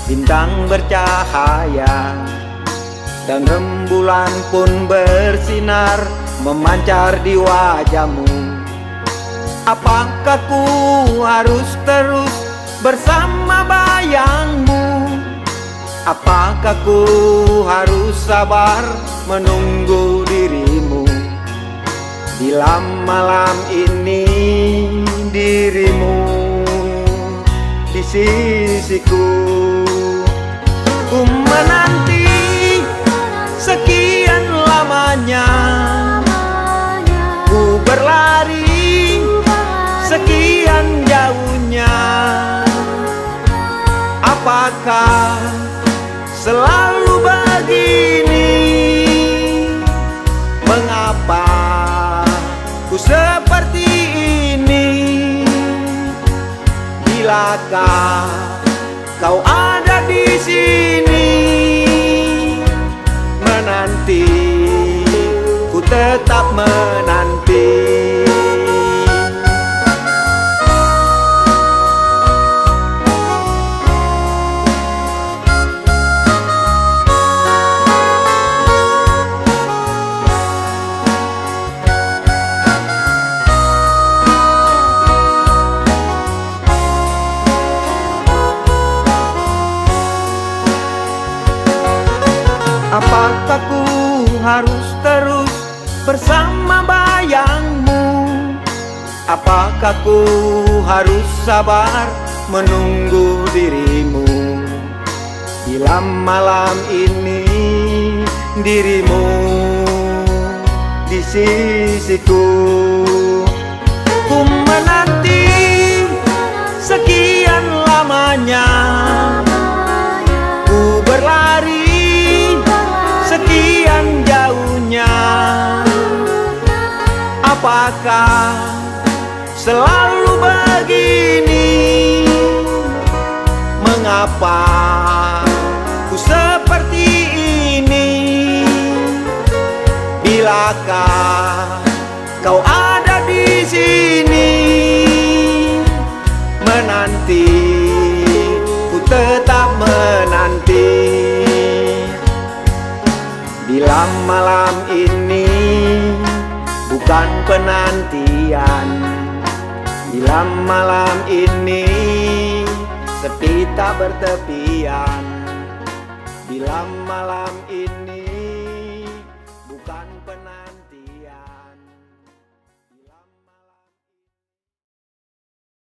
bintang bercahaya, dan rembulan pun bersinar memancar di wajahmu. Apakah ku harus terus bersama bayangmu? Apakah ku harus sabar menunggu dirimu? Bila malam ini dirimu di sisiku, ku menanti sekian lamanya, ku berlari sekian jauhnya. Apakah selalu begini? Mengapa ku seperti ini? Bilakah kau ada di sini menanti, ku tetap menanti. Apakah ku harus terus bersama bayangmu? Apakah ku harus sabar menunggu dirimu? Bila malam ini dirimu di sisiku, ku menanti sekian lamanya, ku berlari sekian jauhnya. Apakah selalu begini? Mengapa ku seperti ini? Bilakah kau ada di sini menanti, ku tetap menanti. Bila malam ini bukan penantian, bila malam ini sepi tak bertepian, bila malam ini bukan penantian.